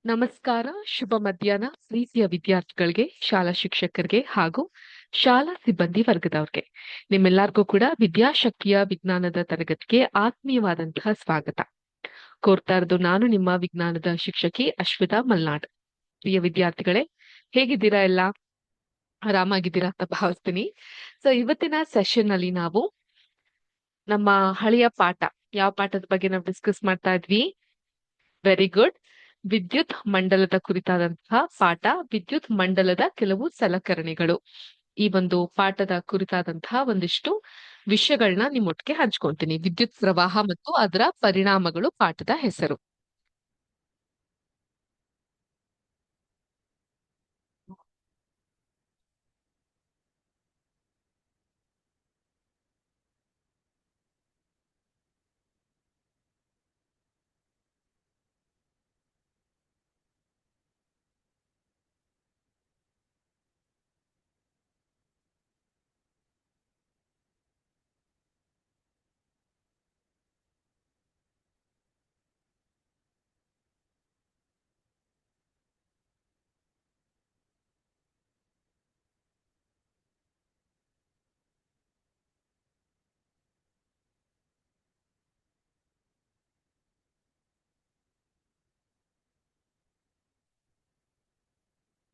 ನಮಸ್ಕಾರ, ಶುಭ ಮಧ್ಯಾಹ್ನ ಪ್ರೀತಿಯ ವಿದ್ಯಾರ್ಥಿಗಳಿಗೆ, ಶಾಲಾ ಶಿಕ್ಷಕರಿಗೆ ಹಾಗೂ ಶಾಲಾ ಸಿಬ್ಬಂದಿ ವರ್ಗದವ್ರಿಗೆ. ನಿಮ್ಮೆಲ್ಲರಿಗೂ ಕೂಡ ವಿದ್ಯಾಶಕ್ತಿಯ ವಿಜ್ಞಾನದ ತರಗತಿಗೆ ಆತ್ಮೀಯವಾದಂತಹ ಸ್ವಾಗತ ಕೋರ್ತಾ ಇರೋದು ನಾನು ನಿಮ್ಮ ವಿಜ್ಞಾನದ ಶಿಕ್ಷಕಿ ಅಶ್ವಿತಾ ಮಲ್ನಾಡ್. ಪ್ರಿಯ ವಿದ್ಯಾರ್ಥಿಗಳೇ, ಹೇಗಿದ್ದೀರಾ? ಎಲ್ಲ ಆರಾಮಾಗಿದ್ದೀರಾ ಅಂತ ಭಾವಿಸ್ತೀನಿ. ಇವತ್ತಿನ ಸೆಷನ್ ಅಲ್ಲಿ ನಾವು ನಮ್ಮ ಹಳೆಯ ಪಾಠ, ಯಾವ ಪಾಠದ ಬಗ್ಗೆ ನಾವು ಡಿಸ್ಕಸ್ ಮಾಡ್ತಾ ಇದ್ವಿ? Very good. ವಿದ್ಯುತ್ ಮಂಡಲದ ಕುರಿತಾದಂತಹ ಪಾಠ, ವಿದ್ಯುತ್ ಮಂಡಲದ ಕೆಲವು ಸಲಕರಣೆಗಳು. ಈ ಒಂದು ಪಾಠದ ಕುರಿತಾದಂತಹ ಒಂದಿಷ್ಟು ವಿಷಯಗಳನ್ನ ನಿಮ್ಮೊಟ್ಟಿಗೆ ಹಂಚ್ಕೊಂತೀನಿ. ವಿದ್ಯುತ್ ಪ್ರವಾಹ ಮತ್ತು ಅದರ ಪರಿಣಾಮಗಳು ಪಾಠದ ಹೆಸರು.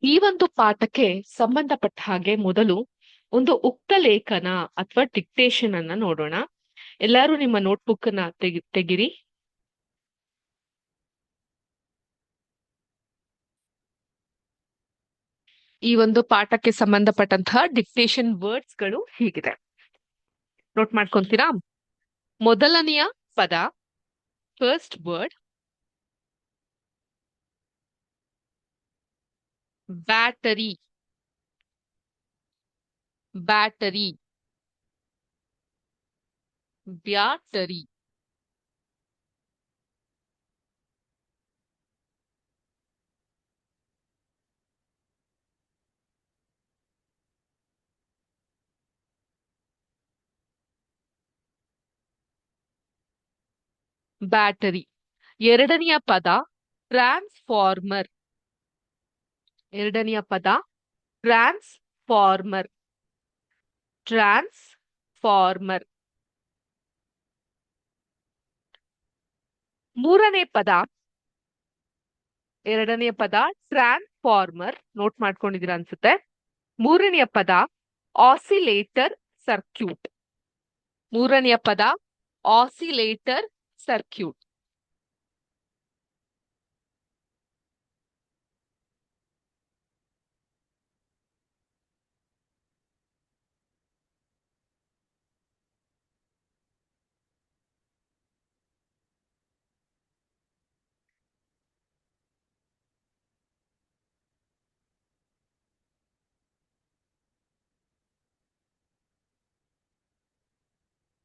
ಈ ಒಂದು ಪಾಠಕ್ಕೆ ಸಂಬಂಧಪಟ್ಟ ಹಾಗೆ ಮೊದಲು ಒಂದು ಉಕ್ತ ಲೇಖನ ಅಥವಾ ಡಿಕ್ಟೇಷನ್ ಅನ್ನ ನೋಡೋಣ. ಎಲ್ಲರೂ ನಿಮ್ಮ ನೋಟ್ಬುಕ್ ಅನ್ನ ತೆಗಿರಿ. ಈ ಒಂದು ಪಾಠಕ್ಕೆ ಸಂಬಂಧಪಟ್ಟಂತಹ ಡಿಕ್ಟೇಷನ್ ವರ್ಡ್ಸ್ ಗಳು ಹೀಗಿದೆ, ನೋಟ್ ಮಾಡ್ಕೊಂತೀರಾ? ಮೊದಲನೆಯ ಪದ, first word, battery. Battery, battery. Battery. ಎರಡನೆಯ ಪದ ಟ್ರಾನ್ಸ್ಫಾರ್ಮರ್. ಎರಡನೆಯ ಪದ ಟ್ರಾನ್ಸ್ಫಾರ್ಮರ್. ಟ್ರಾನ್ಸ್ಫಾರ್ಮರ್. ಮೂರನೇ ಪದ, ಎರಡನೆಯ ಪದ ಟ್ರಾನ್ಸ್ಫಾರ್ಮರ್, ನೋಟ್ ಮಾಡ್ಕೊಂಡಿದ್ದೀರಾ ಅನ್ಸುತ್ತೆ. ಮೂರನೆಯ ಪದ ಆಸಿಲೇಟರ್ ಸರ್ಕ್ಯೂಟ್. ಮೂರನೆಯ ಪದ ಆಸಿಲೇಟರ್ ಸರ್ಕ್ಯೂಟ್.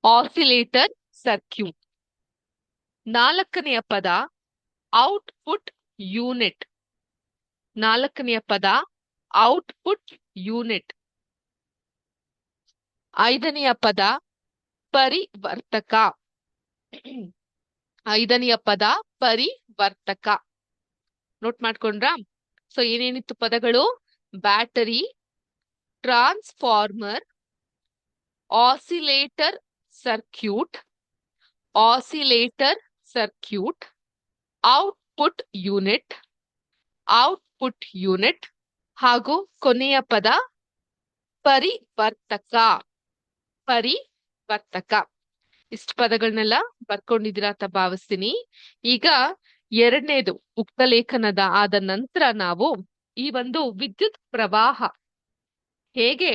Oscillator circuit. ನಾಲ್ಕನೆಯ ಪದ ಔಟ್ಪುಟ್ ಯೂನಿಟ್. ನಾಲ್ಕನೆಯ ಪದ ಔಟ್ಪುಟ್ ಯೂನಿಟ್. ಐದನೆಯ ಪದ ಪರಿವರ್ತಕ. ಐದನೆಯ ಪದ ಪರಿವರ್ತಕ. ನೋಟ್ ಮಾಡ್ಕೊಂಡ್ರಾ? ಏನೇನಿತ್ತು ಪದಗಳು? Battery, transformer, oscillator circuit, oscillator circuit, output unit, output unit ಹಾಗೂ ಕೊನೆಯ ಪದ ಪರಿವರ್ತಕ. ಪರಿವರ್ತಕ. ಇಷ್ಟು ಪದಗಳನ್ನೆಲ್ಲ ಬರ್ಕೊಂಡಿದ್ದೀರಾ ಅಂತ ಭಾವಿಸ್ತೀನಿ. ಈಗ ಎರಡನೇದು ಉಕ್ತ ಲೇಖನದ ಆದ ನಂತರ ನಾವು ಈ ಒಂದು ವಿದ್ಯುತ್ ಪ್ರವಾಹ ಹೇಗೆ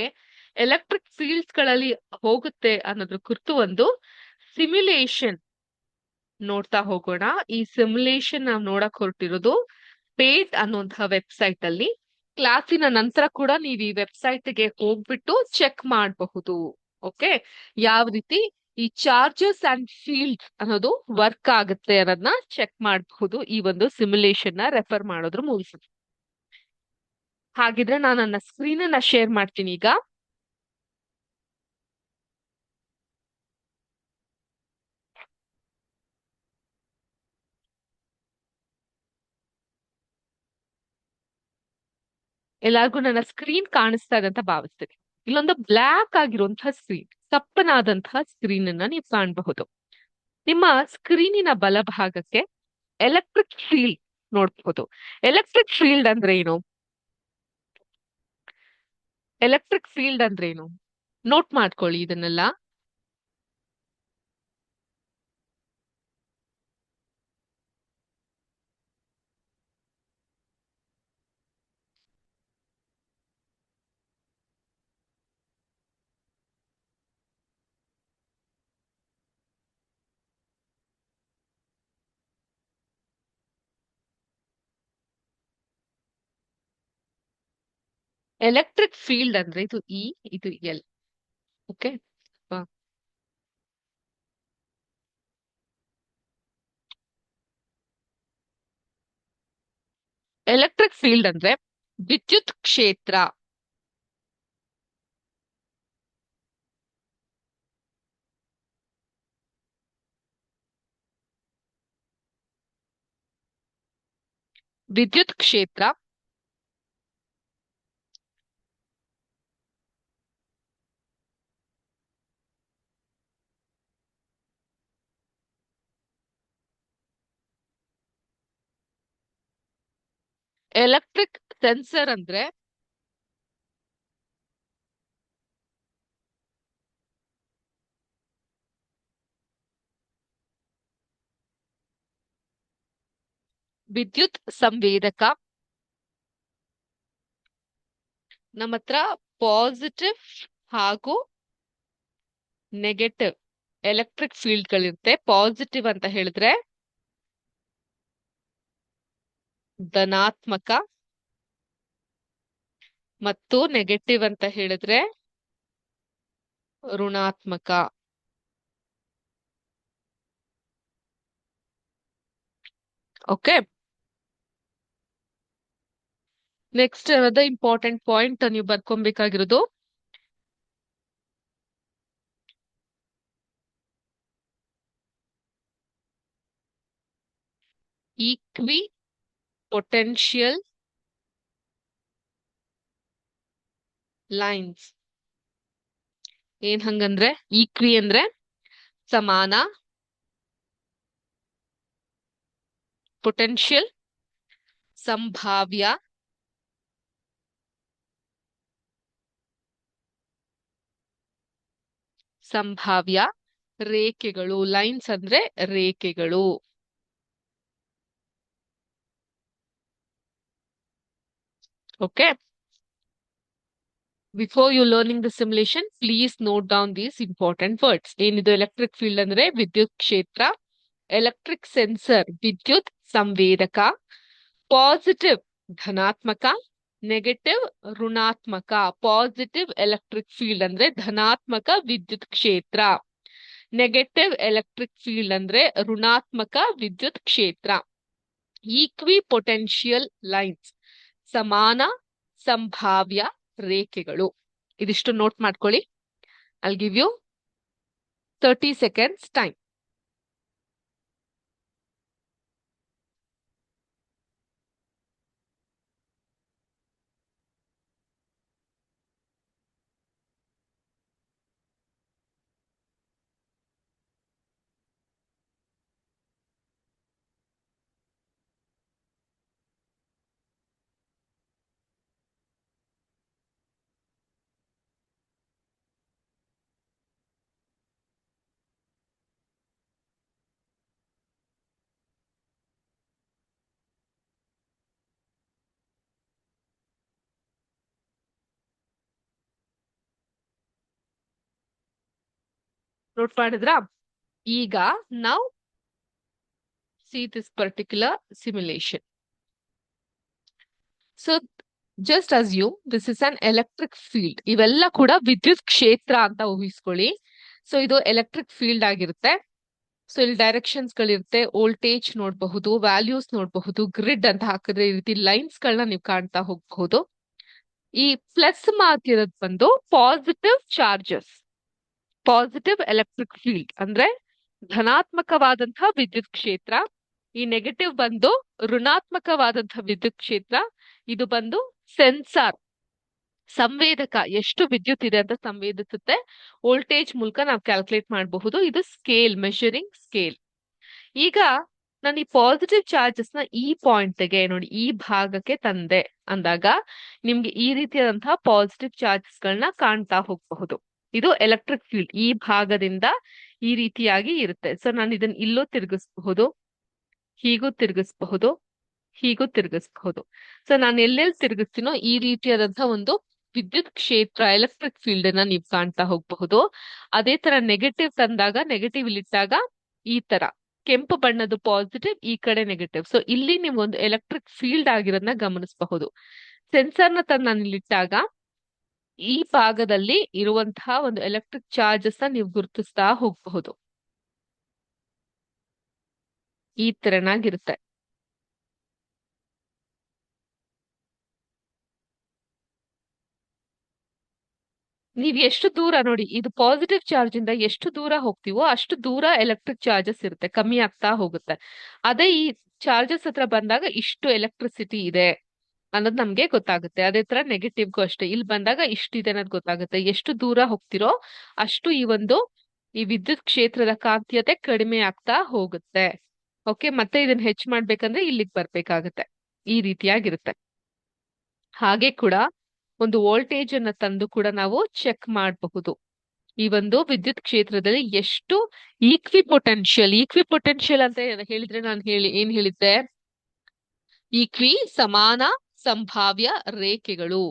ಎಲೆಕ್ಟ್ರಿಕ್ ಫೀಲ್ಡ್ಸ್ ಗಳಲ್ಲಿ ಹೋಗುತ್ತೆ ಅನ್ನೋದ್ರ ಕುರಿತು ಒಂದು ಸಿಮ್ಯುಲೇಷನ್ ನೋಡ್ತಾ ಹೋಗೋಣ. ಈ ಸಿಮ್ಯುಲೇಷನ್ ನಾವು ನೋಡಕ್ ಹೊರಟಿರೋದು ಪೇಟ್ ಅನ್ನುವಂತಹ ವೆಬ್ಸೈಟ್ ಅಲ್ಲಿ. ಕ್ಲಾಸಿನ ನಂತರ ಕೂಡ ನೀವು ಈ ವೆಬ್ಸೈಟ್ ಗೆ ಹೋಗ್ಬಿಟ್ಟು ಚೆಕ್ ಮಾಡಬಹುದು. ಓಕೆ, ಯಾವ ರೀತಿ ಈ ಚಾರ್ಜಸ್ ಅಂಡ್ ಫೀಲ್ಡ್ ಅನ್ನೋದು ವರ್ಕ್ ಆಗುತ್ತೆ ಅನ್ನೋದನ್ನ ಚೆಕ್ ಮಾಡಬಹುದು ಈ ಒಂದು ಸಿಮ್ಯುಲೇಷನ್ ನ ರೆಫರ್ ಮಾಡೋದ್ರ ಮೂಲಕ. ಹಾಗಿದ್ರೆ ನಾನು ನನ್ನ ಸ್ಕ್ರೀನ್ ಅನ್ನ ಶೇರ್ ಮಾಡ್ತೀನಿ ಈಗ. ಎಲ್ಲಾರ್ಗು ನನ್ನ ಸ್ಕ್ರೀನ್ ಕಾಣಿಸ್ತಾ ಇದೆ ಅಂತ ಭಾವಿಸ್ತೀನಿ. ಇಲ್ಲೊಂದು ಬ್ಲಾಕ್ ಆಗಿರುವಂತಹ ಸ್ಕ್ರೀನ್, ಕಪ್ಪನಾದಂತಹ ಸ್ಕ್ರೀನ್ ಅನ್ನ ನೀವು ಕಾಣಬಹುದು. ನಿಮ್ಮ ಸ್ಕ್ರೀನಿನ ಬಲಭಾಗಕ್ಕೆ ಎಲೆಕ್ಟ್ರಿಕ್ ಫೀಲ್ಡ್ ನೋಡ್ಬಹುದು. ಎಲೆಕ್ಟ್ರಿಕ್ ಫೀಲ್ಡ್ ಅಂದ್ರೆ ಏನು? ಎಲೆಕ್ಟ್ರಿಕ್ ಫೀಲ್ಡ್ ಅಂದ್ರೆ ಏನು? ನೋಟ್ ಮಾಡ್ಕೊಳ್ಳಿ ಇದನ್ನೆಲ್ಲ. ಎಲೆಕ್ಟ್ರಿಕ್ ಫೀಲ್ಡ್ ಅಂದ್ರೆ ಇದು ಇ, ಇದು ಎಲ್. ಓಕೆ. ಎಲೆಕ್ಟ್ರಿಕ್ ಫೀಲ್ಡ್ ಅಂದ್ರೆ ವಿದ್ಯುತ್ ಕ್ಷೇತ್ರ. ವಿದ್ಯುತ್ ಕ್ಷೇತ್ರ ಎಲೆಕ್ಟ್ರಿಕ್ ಸೆನ್ಸರ್ ಅಂದ್ರೆ ವಿದ್ಯುತ್ ಸಂವೇದಕ. ನಮ್ಮ ಹತ್ರ ಪಾಸಿಟಿವ್ ಹಾಗೂ ನೆಗೆಟಿವ್ ಎಲೆಕ್ಟ್ರಿಕ್ ಫೀಲ್ಡ್ ಗಳಿರುತ್ತೆ. ಪಾಸಿಟಿವ್ ಅಂತ ಹೇಳಿದ್ರೆ ಧನಾತ್ಮಕ, ಮತ್ತು ನೆಗೆಟಿವ್ ಅಂತ ಹೇಳಿದ್ರೆ ಋಣಾತ್ಮಕ. ಓಕೆ. ನೆಕ್ಸ್ಟ್ ಅದ ಇಂಪಾರ್ಟೆಂಟ್ ಪಾಯಿಂಟ್ ನೀವು ಬರ್ಕೊಬೇಕಾಗಿರೋದು, ಈಕ್ವಿ ಪೊಟೆನ್ಷಿಯಲ್ ಲೈನ್ಸ್. ಏನ್ ಹಂಗಂದ್ರೆ ಈಕ್ವಿ ಅಂದ್ರೆ ಸಮಾನ, ಪೊಟೆನ್ಷಿಯಲ್ ಸಂಭಾವ್ಯ, ಸಂಭಾವ್ಯ ರೇಖೆಗಳು. ಲೈನ್ಸ್ ಅಂದ್ರೆ ರೇಖೆಗಳು. Okay. Before you learning the simulation, please note down these important words. ಏನಿದು ಎಲೆಕ್ಟ್ರಿಕ್ ಫೀಲ್ಡ್ ಅಂದ್ರೆ ವಿದ್ಯುತ್ ಕ್ಷೇತ್ರ, ಎಲೆಕ್ಟ್ರಿಕ್ ಸೆನ್ಸರ್ ವಿದ್ಯುತ್ ಸಂವೇದಕ, ಪಾಸಿಟಿವ್ ಧನಾತ್ಮಕ, ನೆಗೆಟಿವ್ ಋಣಾತ್ಮಕ. ಪಾಸಿಟಿವ್ ಎಲೆಕ್ಟ್ರಿಕ್ ಫೀಲ್ಡ್ ಅಂದ್ರೆ ಧನಾತ್ಮಕ ವಿದ್ಯುತ್ ಕ್ಷೇತ್ರ, ನೆಗೆಟಿವ್ ಎಲೆಕ್ಟ್ರಿಕ್ ಫೀಲ್ಡ್ ಅಂದ್ರೆ ಋಣಾತ್ಮಕ ವಿದ್ಯುತ್ ಕ್ಷೇತ್ರ. ಈಕ್ವಿ ಪೊಟೆನ್ಷಿಯಲ್ ಲೈನ್ಸ್ ಸಮಾನ ಸಂಭಾವ್ಯ ರೇಖೆಗಳು. ಇದಿಷ್ಟು ನೋಟ್ ಮಾಡ್ಕೊಳ್ಳಿ. I give you 30 seconds time. Note ಮಾಡಿದ್ರಾ? ಈಗ ನಾವು see this particular simulation. So just assume this is an electric field. ಇವೆಲ್ಲ ಕೂಡ ವಿದ್ಯುತ್ ಕ್ಷೇತ್ರ ಅಂತ ಊಹಿಸ್ಕೊಳ್ಳಿ. ಸೊ ಇದು ಎಲೆಕ್ಟ್ರಿಕ್ ಫೀಲ್ಡ್ ಆಗಿರುತ್ತೆ. ಸೊ ಇಲ್ಲಿ ಡೈರೆಕ್ಷನ್ಸ್ ಗಳಿರುತ್ತೆ, ವೋಲ್ಟೇಜ್ ನೋಡಬಹುದು, ವ್ಯಾಲ್ಯೂಸ್ ನೋಡಬಹುದು, ಗ್ರಿಡ್ ಅಂತ ಹಾಕಿದ್ರೆ ಈ ರೀತಿ ಲೈನ್ಸ್ ಗಳನ್ನ ನೀವು ಕಾಣ್ತಾ ಹೋಗಬಹುದು. ಈ ಪ್ಲಸ್ ಮಾರ್ಕ್ ಇರೋದು ಬಂದು positive charges, positive electric field ಅಂದ್ರೆ ಧನಾತ್ಮಕವಾದಂತಹ ವಿದ್ಯುತ್ ಕ್ಷೇತ್ರ. ಈ ನೆಗೆಟಿವ್ ಬಂದು ಋಣಾತ್ಮಕವಾದಂತಹ ವಿದ್ಯುತ್ ಕ್ಷೇತ್ರ. ಇದು ಬಂದು ಸೆನ್ಸಾರ್, ಸಂವೇದಕ. ಎಷ್ಟು ವಿದ್ಯುತ್ ಇದೆ ಅಂತ ಸಂವೇದಿಸುತ್ತೆ. ವೋಲ್ಟೇಜ್ ಮೂಲಕ ನಾವು ಕ್ಯಾಲ್ಕುಲೇಟ್ ಮಾಡಬಹುದು. ಇದು ಸ್ಕೇಲ್, ಮೆಷರಿಂಗ್ ಸ್ಕೇಲ್. ಈಗ ನಾನು ಈ ಪಾಸಿಟಿವ್ ಚಾರ್ಜಸ್ ನ ಈ ಪಾಯಿಂಟ್ಗೆ ನೋಡಿ, ಈ ಭಾಗಕ್ಕೆ ತಂದೆ ಅಂದಾಗ ನಿಮ್ಗೆ ಈ ರೀತಿಯಾದಂತಹ ಪಾಸಿಟಿವ್ ಚಾರ್ಜಸ್ ಗಳನ್ನ ಕಾಣ್ತಾ ಹೋಗಬಹುದು. ಇದು ಎಲೆಕ್ಟ್ರಿಕ್ ಫೀಲ್ಡ್ ಈ ಭಾಗದಿಂದ ಈ ರೀತಿಯಾಗಿ ಇರುತ್ತೆ. ಸೊ ನಾನು ಇದನ್ನ ಇಲ್ಲೂ ತಿರುಗಿಸಬಹುದು, ಹೀಗೂ ತಿರುಗಿಸಬಹುದು, ಹೀಗೂ ತಿರುಗಿಸಬಹುದು. ಸೊ ನಾನು ಎಲ್ಲೆಲ್ಲಿ ತಿರುಗಿಸ್ತೀನೋ ಈ ರೀತಿಯಾದಂತಹ ಒಂದು ವಿದ್ಯುತ್ ಕ್ಷೇತ್ರ, ಎಲೆಕ್ಟ್ರಿಕ್ ಫೀಲ್ಡ್ ಅನ್ನ ನೀವು ಕಾಣ್ತಾ ಹೋಗಬಹುದು. ಅದೇ ತರ ನೆಗೆಟಿವ್ ತಂದಾಗ, ನೆಗೆಟಿವ್ ಇಲ್ಲಿಟ್ಟಾಗ ಈ ತರ ಕೆಂಪು ಬಣ್ಣದ ಪಾಸಿಟಿವ್, ಈ ಕಡೆ ನೆಗೆಟಿವ್. ಸೊ ಇಲ್ಲಿ ನೀವು ಒಂದು ಎಲೆಕ್ಟ್ರಿಕ್ ಫೀಲ್ಡ್ ಆಗಿರೋದನ್ನ ಗಮನಿಸಬಹುದು. ಸೆನ್ಸರ್ನ ತಂದು ನಾನು ಇಲ್ಲಿಟ್ಟಾಗ ಈ ಭಾಗದಲ್ಲಿ ಇರುವಂತಹ ಒಂದು ಎಲೆಕ್ಟ್ರಿಕ್ ಚಾರ್ಜಸ್ ನ ನೀವು ಗುರುತಿಸ್ತಾ ಹೋಗಬಹುದು. ಈ ತರನಾಗಿರುತ್ತೆ. ನೀವ್ ಎಷ್ಟು ದೂರ ನೋಡಿ, ಇದು ಪಾಸಿಟಿವ್ ಚಾರ್ಜ್ ಇಂದ ಎಷ್ಟು ದೂರ ಹೋಗ್ತೀವೋ ಅಷ್ಟು ದೂರ ಎಲೆಕ್ಟ್ರಿಕ್ ಚಾರ್ಜಸ್ ಇರುತ್ತೆ, ಕಮ್ಮಿ ಆಗ್ತಾ ಹೋಗುತ್ತೆ. ಅದೇ ಈ ಚಾರ್ಜಸ್ ಹತ್ರ ಬಂದಾಗ ಇಷ್ಟು ಎಲೆಕ್ಟ್ರಿಸಿಟಿ ಇದೆ ಅನ್ನೋದು ನಮ್ಗೆ ಗೊತ್ತಾಗುತ್ತೆ. ಅದೇ ತರ ನೆಗೆಟಿವ್ಗೂ ಅಷ್ಟೇ, ಇಲ್ಲಿ ಬಂದಾಗ ಇಷ್ಟಿದೆ ಅನ್ನೋದು ಗೊತ್ತಾಗುತ್ತೆ. ಎಷ್ಟು ದೂರ ಹೋಗ್ತಿರೋ ಅಷ್ಟು ಈ ವಿದ್ಯುತ್ ಕ್ಷೇತ್ರದ ಕಾಂತೀಯತೆ ಕಡಿಮೆ ಆಗ್ತಾ ಹೋಗುತ್ತೆ. ಓಕೆ, ಮತ್ತೆ ಇದನ್ನ ಹೆಚ್ಚು ಮಾಡ್ಬೇಕಂದ್ರೆ ಇಲ್ಲಿಗೆ ಬರ್ಬೇಕಾಗತ್ತೆ. ಈ ರೀತಿಯಾಗಿರುತ್ತೆ. ಹಾಗೆ ಕೂಡ ಒಂದು ವೋಲ್ಟೇಜ್ ಅನ್ನ ತಂದು ಕೂಡ ನಾವು ಚೆಕ್ ಮಾಡಬಹುದು. ಈ ಒಂದು ವಿದ್ಯುತ್ ಕ್ಷೇತ್ರದಲ್ಲಿ ಎಷ್ಟು ಈಕ್ವಿಪೊಟೆನ್ಶಿಯಲ್ ಅಂತ ಹೇಳಿದ್ರೆ ನಾನು ಏನ್ ಹೇಳಿದ್ದೆ? ಸಮಾನ ಸಂಭಾವ್ಯ ರೇಖೆಗಳು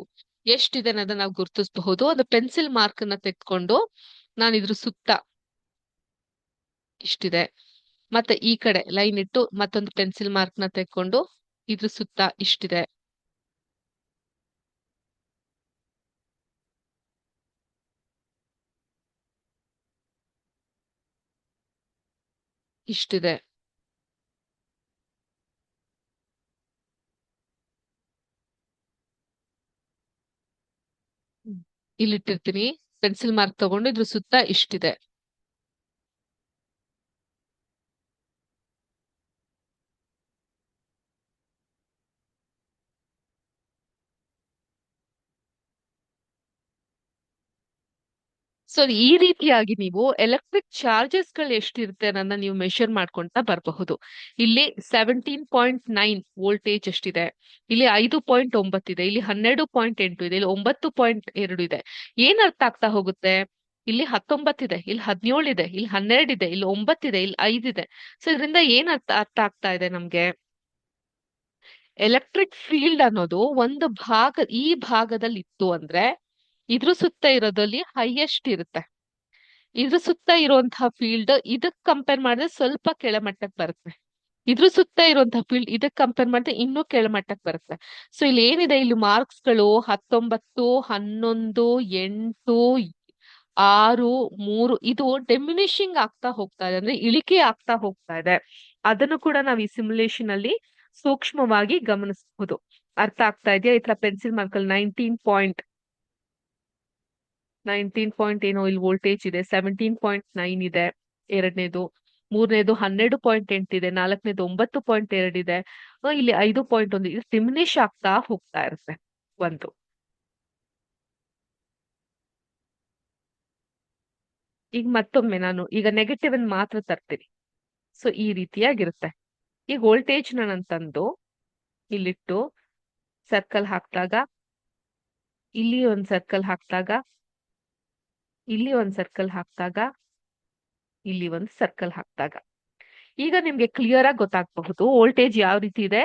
ಎಷ್ಟಿದೆ ಅನ್ನೋದನ್ನ ನಾವು ಗುರುತಿಸಬಹುದು. ಒಂದು ಪೆನ್ಸಿಲ್ ಮಾರ್ಕ್ ಅನ್ನ ತೆಗೆದುಕೊಂಡು ನಾನು ಇದ್ರ ಸುತ್ತ ಇಷ್ಟಿದೆ, ಮತ್ತೆ ಈ ಕಡೆ ಲೈನ್ ಇಟ್ಟು ಮತ್ತೊಂದು ಪೆನ್ಸಿಲ್ ಮಾರ್ಕ್ ನ ತೆಗೆದುಕೊಂಡು ಇದ್ರ ಸುತ್ತ ಇಷ್ಟಿದೆ, ಇಷ್ಟಿದೆ. ಇಲ್ಲಿಟ್ಟಿರ್ತೀನಿ, ಪೆನ್ಸಿಲ್ ಮಾರ್ಕ್ ತಗೊಂಡು ಇದ್ರ ಸುತ್ತ ಇಷ್ಟಿದೆ. ಸೊ ಈ ರೀತಿಯಾಗಿ ನೀವು ಎಲೆಕ್ಟ್ರಿಕ್ ಚಾರ್ಜಸ್ ಗಳು ಎಷ್ಟಿರುತ್ತೆ ಅನ್ನೋದನ್ನ ನೀವು ಮೆಷರ್ ಮಾಡ್ಕೊಂತ ಬರಬಹುದು. ಇಲ್ಲಿ 17.9 ವೋಲ್ಟೇಜ್ ಎಷ್ಟಿದೆ, ಇಲ್ಲಿ 5.9 ಇದೆ, ಇಲ್ಲಿ 12.8 ಇದೆ, ಇಲ್ಲಿ 9.2 ಇದೆ. ಏನ್ ಅರ್ಥ ಆಗ್ತಾ ಹೋಗುತ್ತೆ? ಇಲ್ಲಿ 19 ಇದೆ, ಇಲ್ಲಿ 17 ಇದೆ, ಇಲ್ಲಿ 12 ಇದೆ, ಇಲ್ಲಿ 9 ಇದೆ, ಇಲ್ಲಿ 5 ಇದೆ. ಸೊ ಇದರಿಂದ ಏನ್ ಅರ್ಥ ಆಗ್ತಾ ಇದೆ ನಮ್ಗೆ? ಎಲೆಕ್ಟ್ರಿಕ್ ಫೀಲ್ಡ್ ಅನ್ನೋದು ಒಂದು ಈ ಭಾಗದಲ್ಲಿ ಇತ್ತು ಅಂದ್ರೆ ಇದ್ರ ಸುತ್ತ ಇರೋದಲ್ಲಿ ಹೈಯೆಸ್ಟ್ ಇರುತ್ತೆ. ಇದ್ರ ಸುತ್ತ ಇರುವಂತಹ ಫೀಲ್ಡ್ ಇದಕ್ ಕಂಪೇರ್ ಮಾಡಿದ್ರೆ ಸ್ವಲ್ಪ ಕೆಳಮಟ್ಟಕ್ಕೆ ಬರುತ್ತೆ. ಇದ್ರ ಸುತ್ತ ಇರುವಂತಹ ಫೀಲ್ಡ್ ಇದಕ್ ಕಂಪೇರ್ ಮಾಡಿದ್ರೆ ಇನ್ನೂ ಕೆಳಮಟ್ಟಕ್ಕೆ ಬರುತ್ತೆ. ಸೊ ಇಲ್ಲಿ ಏನಿದೆ, ಇಲ್ಲಿ ಮಾರ್ಕ್ಸ್ ಗಳು 19, 11, 8, 6, 3 ಇದು ಡೆಮಿನಿಷಿಂಗ್ ಆಗ್ತಾ ಹೋಗ್ತಾ ಇದೆ, ಅಂದ್ರೆ ಇಳಿಕೆ ಆಗ್ತಾ ಹೋಗ್ತಾ ಇದೆ. ಅದನ್ನು ಕೂಡ ನಾವು ಈ ಸಿಮ್ಯುಲೇಷನ್ ಅಲ್ಲಿ ಸೂಕ್ಷ್ಮವಾಗಿ ಗಮನಿಸಬಹುದು. ಅರ್ಥ ಆಗ್ತಾ ಇದೆಯಾ? ಈ ತರ ಪೆನ್ಸಿಲ್ ಮಾರ್ಕಲ್ಲಿ 19 ಪಾಯಿಂಟ್ ಏನೋ ಇಲ್ಲಿ ವೋಲ್ಟೇಜ್ ಇದೆ, 17.9 ಇದೆ ಎರಡನೇದು, ಮೂರನೇದು 12.8 ಇದೆ, ನಾಲ್ಕನೇದು 9.2 ಇದೆ, ಇಲ್ಲಿ 5.1 ಇದು ಡಿಮಿನಿಷ್ ಆಗ್ತಾ ಹೋಗ್ತಾ ಇರುತ್ತೆ. ಒಂದು ಈಗ ಮತ್ತೊಮ್ಮೆ ನಾನು ಈಗ ನೆಗೆಟಿವ್ ಅನ್ನು ಮಾತ್ರ ತರ್ತೀನಿ. ಸೊ ಈ ರೀತಿಯಾಗಿರುತ್ತೆ. ಈಗ ವೋಲ್ಟೇಜ್ ನಾನು ತಂದು ಇಲ್ಲಿಟ್ಟು ಸರ್ಕಲ್ ಹಾಕ್ದಾಗ, ಇಲ್ಲಿ ಒಂದ್ ಸರ್ಕಲ್ ಹಾಕ್ದಾಗ, ಇಲ್ಲಿ ಒಂದ್ ಸರ್ಕಲ್ ಹಾಕ್ದಾಗ, ಇಲ್ಲಿ ಒಂದು ಸರ್ಕಲ್ ಹಾಕ್ದಾಗ ಈಗ ನಿಮ್ಗೆ ಕ್ಲಿಯರ್ ಆಗಿ ಗೊತ್ತಾಗಬಹುದು ವೋಲ್ಟೇಜ್ ಯಾವ ರೀತಿ ಇದೆ.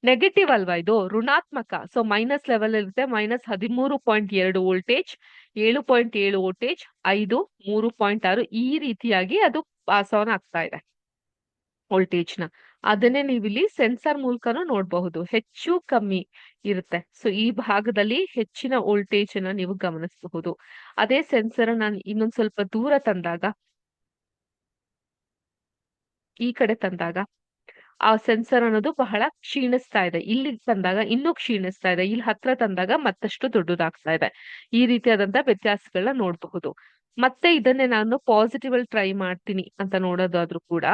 ನೆಗೆಟಿವ್ ಅಲ್ವಾ ಇದು, ಋಣಾತ್ಮಕ. ಸೊ ಮೈನಸ್ ಲೆವೆಲ್ ಇರುತ್ತೆ, -13.2 ವೋಲ್ಟೇಜ್, 7.7 ವೋಲ್ಟೇಜ್, 5, 3.6 ಈ ರೀತಿಯಾಗಿ ಅದು ಪಾಸ್ ಆನ್ ಆಗ್ತಾ ಇದೆ ವೋಲ್ಟೇಜ್ ನ. ಅದನ್ನೇ ನೀವು ಇಲ್ಲಿ ಸೆನ್ಸರ್ ಮೂಲಕನೂ ನೋಡಬಹುದು, ಹೆಚ್ಚು ಕಮ್ಮಿ ಇರುತ್ತೆ. ಸೊ ಈ ಭಾಗದಲ್ಲಿ ಹೆಚ್ಚಿನ ವೋಲ್ಟೇಜ್ ಅನ್ನ ನೀವು ಗಮನಿಸಬಹುದು. ಅದೇ ಸೆನ್ಸರ್ ನಾನು ಇನ್ನೊಂದ್ ಸ್ವಲ್ಪ ದೂರ ತಂದಾಗ, ಈ ಕಡೆ ತಂದಾಗ ಆ ಸೆನ್ಸರ್ ಅನ್ನೋದು ಬಹಳ ಕ್ಷೀಣಿಸ್ತಾ ಇದೆ. ಇಲ್ಲಿ ತಂದಾಗ ಇನ್ನೂ ಕ್ಷೀಣಿಸ್ತಾ ಇದೆ, ಇಲ್ಲಿ ಹತ್ರ ತಂದಾಗ ಮತ್ತಷ್ಟು ದೊಡ್ಡದಾಗ್ತಾ ಇದೆ. ಈ ರೀತಿಯಾದಂತಹ ವ್ಯತ್ಯಾಸಗಳನ್ನ ನೋಡಬಹುದು. ಮತ್ತೆ ಇದನ್ನೇ ನಾನು ಪಾಸಿಟಿವ್ ಅಲ್ಲಿ ಟ್ರೈ ಮಾಡ್ತೀನಿ ಅಂತ ನೋಡೋದಾದ್ರೂ ಕೂಡ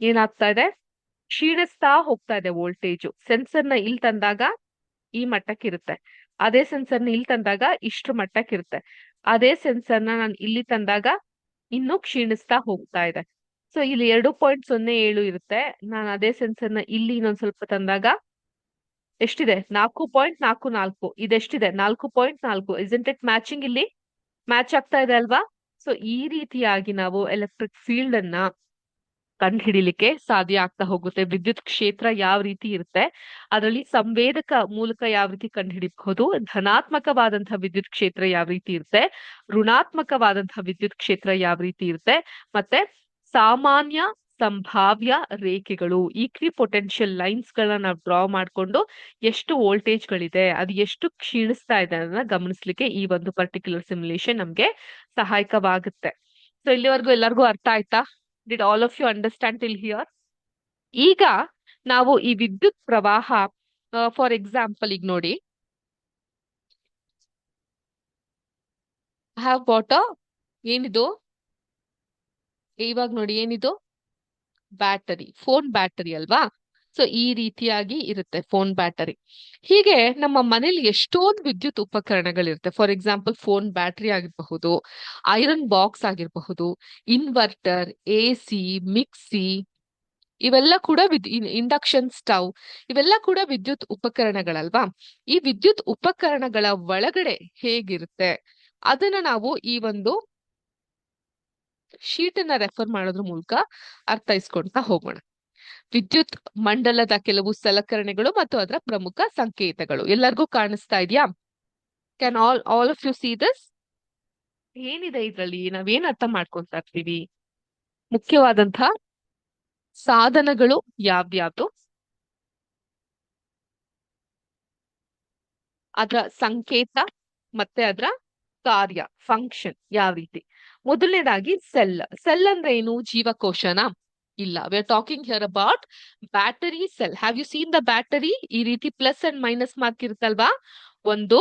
ಏನಾಗ್ತಾ ಇದೆ, ಕ್ಷೀಣಿಸ್ತಾ ಹೋಗ್ತಾ ಇದೆ ವೋಲ್ಟೇಜು. ಸೆನ್ಸರ್ನ ಇಲ್ಲಿ ತಂದಾಗ ಈ ಮಟ್ಟಕ್ಕಿರುತ್ತೆ, ಅದೇ ಸೆನ್ಸರ್ನ ಇಲ್ಲಿ ತಂದಾಗ ಇಷ್ಟ್ರ ಮಟ್ಟಕ್ಕಿರುತ್ತೆ, ಅದೇ ಸೆನ್ಸರ್ನ ನಾನು ಇಲ್ಲಿ ತಂದಾಗ ಇನ್ನೂ ಕ್ಷೀಣಿಸ್ತಾ ಹೋಗ್ತಾ ಇದೆ. ಸೊ ಇಲ್ಲಿ 2.07 ಇರುತ್ತೆ, ನಾನು ಅದೇ ಸೆನ್ಸರ್ನ ಇಲ್ಲಿ ಇನ್ನೊಂದ್ ಸ್ವಲ್ಪ ತಂದಾಗ ಎಷ್ಟಿದೆ, 4.44. ಇದೆಷ್ಟಿದೆ, 4.4. Isn't it matching? ಇಲ್ಲಿ ಮ್ಯಾಚ್ ಆಗ್ತಾ ಇದೆ ಅಲ್ವಾ? ಸೊ ಈ ರೀತಿಯಾಗಿ ನಾವು ಎಲೆಕ್ಟ್ರಿಕ್ ಫೀಲ್ಡ್ ಅನ್ನ ಕಂಡುಹಿಡಿಲಿಕ್ಕೆ ಸಾಧ್ಯ ಆಗ್ತಾ ಹೋಗುತ್ತೆ. ವಿದ್ಯುತ್ ಕ್ಷೇತ್ರ ಯಾವ ರೀತಿ ಇರುತ್ತೆ, ಅದರಲ್ಲಿ ಸಂವೇದಕ ಮೂಲಕ ಯಾವ ರೀತಿ ಕಂಡುಹಿಡಿಬಹುದು, ಧನಾತ್ಮಕವಾದಂತಹ ವಿದ್ಯುತ್ ಕ್ಷೇತ್ರ ಯಾವ ರೀತಿ ಇರುತ್ತೆ, ಋಣಾತ್ಮಕವಾದಂತಹ ವಿದ್ಯುತ್ ಕ್ಷೇತ್ರ ಯಾವ ರೀತಿ ಇರುತ್ತೆ, ಮತ್ತೆ ಸಾಮಾನ್ಯ ಸಂಭಾವ್ಯ ರೇಖೆಗಳು, ಈಕ್ವಿ ಪೊಟೆನ್ಶಿಯಲ್ ಲೈನ್ಸ್ ಗಳನ್ನ ನಾವು ಡ್ರಾ ಮಾಡ್ಕೊಂಡು ಎಷ್ಟು ವೋಲ್ಟೇಜ್ ಗಳಿದೆ, ಅದು ಎಷ್ಟು ಕ್ಷೀಣಿಸ್ತಾ ಇದೆ ಅನ್ನೋದನ್ನ ಗಮನಿಸ್ಲಿಕ್ಕೆ ಈ ಒಂದು ಪರ್ಟಿಕ್ಯುಲರ್ ಸಿಮ್ಯುಲೇಷನ್ ನಮ್ಗೆ ಸಹಾಯಕವಾಗುತ್ತೆ. ಸೊ ಇಲ್ಲಿವರೆಗೂ ಎಲ್ಲರಿಗೂ ಅರ್ಥ ಆಯ್ತಾ? Did all of you understand till here? ಈಗ ನಾವು ಈ ವಿದ್ಯುತ್ ಪ್ರವಾಹ, ಫಾರ್ ಎಕ್ಸಾಂಪಲ್ ಈಗ ನೋಡಿ, ಹ್ಯಾವ್ ವಾಟ್, ಏನಿದು ಇವಾಗ ನೋಡಿ, ಏನಿದು ಬ್ಯಾಟರಿ, ಫೋನ್ ಬ್ಯಾಟರಿ ಅಲ್ವಾ? ಸೊ ಈ ರೀತಿಯಾಗಿ ಇರುತ್ತೆ ಫೋನ್ ಬ್ಯಾಟರಿ. ಹೀಗೆ ನಮ್ಮ ಮನೇಲಿ ಎಷ್ಟೊಂದು ವಿದ್ಯುತ್ ಉಪಕರಣಗಳಿರುತ್ತೆ. ಫಾರ್ ಎಕ್ಸಾಂಪಲ್ ಫೋನ್ ಬ್ಯಾಟರಿ ಆಗಿರಬಹುದು, ಐರನ್ ಬಾಕ್ಸ್ ಆಗಿರಬಹುದು, ಇನ್ವರ್ಟರ್, AC, ಮಿಕ್ಸಿ, ಇವೆಲ್ಲ ಕೂಡ ಇಂಡಕ್ಷನ್ ಸ್ಟವ್, ಇವೆಲ್ಲ ಕೂಡ ವಿದ್ಯುತ್ ಉಪಕರಣಗಳಲ್ವಾ? ಈ ವಿದ್ಯುತ್ ಉಪಕರಣಗಳ ಒಳಗಡೆ ಹೇಗಿರುತ್ತೆ ಅದನ್ನ ನಾವು ಈ ಒಂದು ಶೀಟ್ ಅನ್ನ ರೆಫರ್ ಮಾಡೋದ್ರ ಮೂಲಕ ಅರ್ಥೈಸ್ಕೊಳ್ತಾ ಹೋಗೋಣ. ವಿದ್ಯುತ್ ಮಂಡಲದ ಕೆಲವು ಸಲಕರಣೆಗಳು ಮತ್ತು ಅದರ ಪ್ರಮುಖ ಸಂಕೇತಗಳು ಎಲ್ಲರಿಗೂ ಕಾಣಿಸ್ತಾ ಇದೆಯಾ? Can all of U see this? ಏನಿದೆ ಇದ್ರಲ್ಲಿ, ನಾವೇನ್ ಅರ್ಥ ಮಾಡ್ಕೊಂತಾ ಇರ್ತೀವಿ? ಮುಖ್ಯವಾದಂತಹ ಸಾಧನಗಳು ಯಾವ್ಯಾವ್ದು, ಅದರ ಸಂಕೇತ ಮತ್ತೆ ಅದರ ಕಾರ್ಯ, ಫಂಕ್ಷನ್ ಯಾವ ರೀತಿ. ಮೊದಲನೇದಾಗಿ ಸೆಲ್. ಸೆಲ್ ಅಂದ್ರೆ ಏನು, ಜೀವಕೋಶನಾ? ಇಲ್ಲ, we are talking here about battery cell. Have you seen the battery? ಈ ರೀತಿ ಪ್ಲಸ್ ಅಂಡ್ ಮೈನಸ್ ಮಾರ್ಕ್ ಇರುತ್ತಲ್ವಾ? ಒಂದು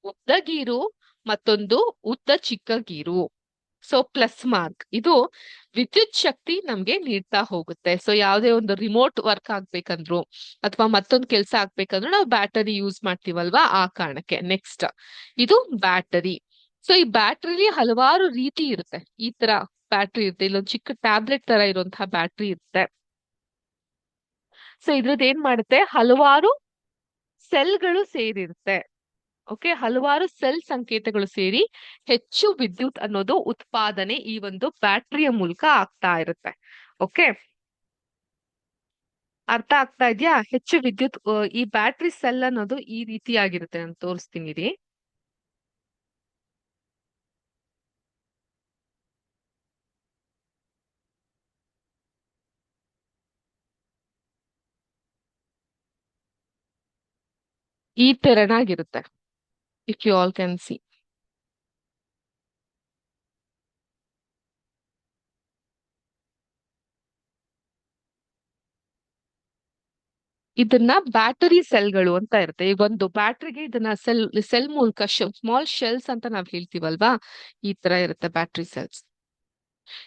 ಉದ್ದ ಗೀರು, ಮತ್ತೊಂದು ಉದ್ದ ಚಿಕ್ಕ ಗೀರು. ಸೊ ಪ್ಲಸ್ ಮಾರ್ಕ್ ಇದು ವಿದ್ಯುತ್ ಶಕ್ತಿ ನಮ್ಗೆ ನೀಡ್ತಾ ಹೋಗುತ್ತೆ. ಸೊ ಯಾವುದೇ ಒಂದು ರಿಮೋಟ್ ವರ್ಕ್ ಆಗ್ಬೇಕಂದ್ರು ಅಥವಾ ಮತ್ತೊಂದು ಕೆಲಸ ಆಗ್ಬೇಕಂದ್ರು ನಾವು ಬ್ಯಾಟರಿ ಯೂಸ್ ಮಾಡ್ತೀವಲ್ವಾ, ಆ ಕಾರಣಕ್ಕೆ. ನೆಕ್ಸ್ಟ್ ಇದು ಬ್ಯಾಟರಿ. ಸೊ ಈ ಬ್ಯಾಟ್ರಿಲಿ ಹಲವಾರು ರೀತಿ ಇರುತ್ತೆ. ಈ ತರ ಬ್ಯಾಟ್ರಿ ಇರುತ್ತೆ, ಇಲ್ಲೊಂದು ಚಿಕ್ಕ ಟ್ಯಾಬ್ಲೆಟ್ ತರ ಇರುವಂತಹ ಬ್ಯಾಟ್ರಿ ಇರುತ್ತೆ. ಸೊ ಇದ್ರದ್ದು ಏನ್ ಮಾಡುತ್ತೆ, ಹಲವಾರು ಸೆಲ್ಗಳು ಸೇರಿರುತ್ತೆ. ಓಕೆ, ಹಲವಾರು ಸೆಲ್ ಸಂಕೇತಗಳು ಸೇರಿ ಹೆಚ್ಚು ವಿದ್ಯುತ್ ಅನ್ನೋದು ಉತ್ಪಾದನೆ ಈ ಒಂದು ಬ್ಯಾಟರಿಯ ಮೂಲಕ ಆಗ್ತಾ ಇರುತ್ತೆ. ಓಕೆ, ಅರ್ಥ ಆಗ್ತಾ ಇದೆಯಾ? ಹೆಚ್ಚು ವಿದ್ಯುತ್ ಈ ಬ್ಯಾಟ್ರಿ ಸೆಲ್ ಅನ್ನೋದು ಈ ರೀತಿಯಾಗಿರುತ್ತೆ. ನಾನು ತೋರಿಸ್ತೀನಿ ರೀ. ಈ ತೆರನಾಗಿರುತ್ತೆ, if you all can see. ಇದನ್ನ ಬ್ಯಾಟರಿ ಸೆಲ್ಗಳು ಅಂತ ಇರುತ್ತೆ. ಈಗ ಒಂದು ಬ್ಯಾಟ್ರಿಗೆ ಇದನ್ನ ಸೆಲ್ ಮೂಲಕ ಸ್ಮಾಲ್ ಶೆಲ್ಸ್ ಅಂತ ನಾವ್ ಹೇಳ್ತೀವಲ್ವಾ, ಈ ತರ ಇರುತ್ತೆ ಬ್ಯಾಟ್ರಿ ಸೆಲ್ಸ್.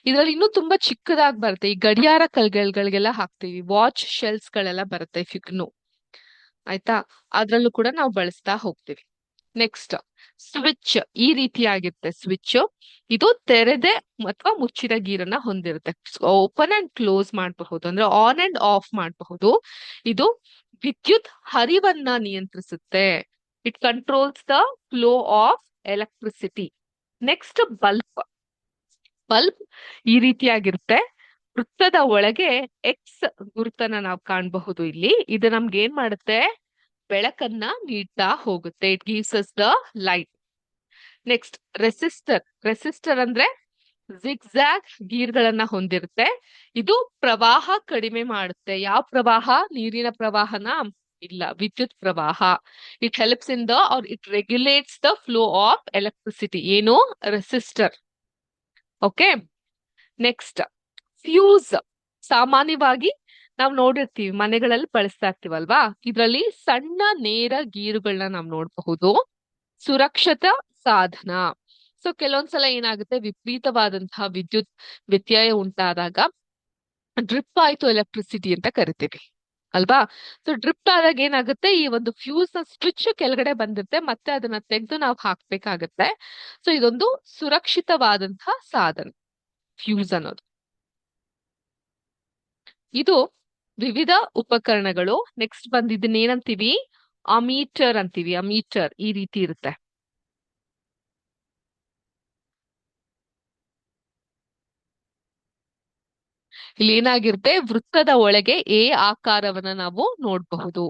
ಇದ್ರಲ್ಲಿ ಇನ್ನೂ ತುಂಬಾ ಚಿಕ್ಕದಾಗಿ ಬರುತ್ತೆ. ಈ ಗಡಿಯಾರ ಕಲ್ಗಳಿಗೆಲ್ಲ ಹಾಕ್ತಿವಿ, ವಾಚ್ ಶೆಲ್ಸ್ ಗಳೆಲ್ಲ ಬರುತ್ತೆ ಫಿಕ್ನು. ಆಯ್ತಾ, ಅದ್ರಲ್ಲೂ ಕೂಡ ನಾವು ಬಳಸ್ತಾ ಹೋಗ್ತೀವಿ. ನೆಕ್ಸ್ಟ್ ಸ್ವಿಚ್ ಈ ರೀತಿಯಾಗಿರುತ್ತೆ. ಸ್ವಿಚ್ ಇದು ತೆರೆದೆ ಅಥವಾ ಮುಚ್ಚಿದ ಗೀರನ್ನ ಹೊಂದಿರುತ್ತೆ. ಓಪನ್ ಅಂಡ್ ಕ್ಲೋಸ್ ಮಾಡಬಹುದು, ಅಂದ್ರೆ ಆನ್ ಅಂಡ್ ಆಫ್ ಮಾಡಬಹುದು. ಇದು ವಿದ್ಯುತ್ ಹರಿವನ್ನ ನಿಯಂತ್ರಿಸುತ್ತೆ. It controls the flow of electricity. Next bulb. Bulb ಈ ರೀತಿಯಾಗಿರುತ್ತೆ. ವೃತ್ತದ ಒಳಗೆ ಎಕ್ಸ್ ಗುರುತನ್ನ ನಾವು ಕಾಣಬಹುದು ಇಲ್ಲಿ. ಇದು ನಮ್ಗೆ ಏನ್ ಮಾಡುತ್ತೆ, ಬೆಳಕನ್ನ ನೀಡ್ತಾ ಹೋಗುತ್ತೆ. It gives us the light. Next resistor. Resistor ಅಂದ್ರೆ ಜಿಗ್ಜಾಗ್ ಗೀರ್ಗಳನ್ನ ಹೊಂದಿರುತ್ತೆ. ಇದು ಪ್ರವಾಹ ಕಡಿಮೆ ಮಾಡುತ್ತೆ. ಯಾವ ಪ್ರವಾಹ? ನೀರಿನ ಪ್ರವಾಹನ? ಇಲ್ಲ, ವಿದ್ಯುತ್ ಪ್ರವಾಹ. It helps in the or it regulates the flow of electricity. ಏನು? ರೆಸಿಸ್ಟರ್. Okay, next fuse. ಸಾಮಾನ್ಯವಾಗಿ ನಾವು ನೋಡಿರ್ತೀವಿ, ಮನೆಗಳಲ್ಲಿ ಬಳಸ್ತಾ ಇರ್ತೀವಲ್ವಾ, ಇದರಲ್ಲಿ ಸಣ್ಣ ನೇರ ಗೀರುಗಳನ್ನ ನಾವು ನೋಡಬಹುದು. ಸುರಕ್ಷತಾ ಸಾಧನ. ಸೊ ಕೆಲವೊಂದ್ಸಲ ಏನಾಗುತ್ತೆ, ವಿಪರೀತವಾದಂತಹ ವಿದ್ಯುತ್ ವ್ಯತ್ಯಯ ಉಂಟಾದಾಗ ಡ್ರಿಪ್ ಆಯ್ತು ಎಲೆಕ್ಟ್ರಿಸಿಟಿ ಅಂತ ಕರಿತೀವಿ ಅಲ್ವಾ. ಸೊ ಡ್ರಿಪ್ ಆದಾಗ ಏನಾಗುತ್ತೆ, ಈ ಒಂದು ಫ್ಯೂಸ್ ನ ಸ್ವಿಚ್ ಕೆಳಗಡೆ ಬಂದಿರುತ್ತೆ, ಮತ್ತೆ ಅದನ್ನ ತೆಗೆದು ನಾವು ಹಾಕ್ಬೇಕಾಗತ್ತೆ. ಸೊ ಇದೊಂದು ಸುರಕ್ಷಿತವಾದಂತಹ ಸಾಧನ ಫ್ಯೂಸ್ ಅನ್ನೋದು. ಇದು ವಿವಿಧ ಉಪಕರಣಗಳು. ನೆಕ್ಸ್ಟ್ ಬಂದು ಇದನ್ನ ಏನಂತೀವಿ, ಅಮೀಟರ್ ಅಂತೀವಿ. ಅಮೀಟರ್ ಈ ರೀತಿ ಇರುತ್ತೆ. ಇಲ್ಲಿ ಏನಾಗಿರುತ್ತೆ, ವೃತ್ತದ ಒಳಗೆ ಎ ಆಕಾರವನ್ನ ನಾವು ನೋಡಬಹುದು.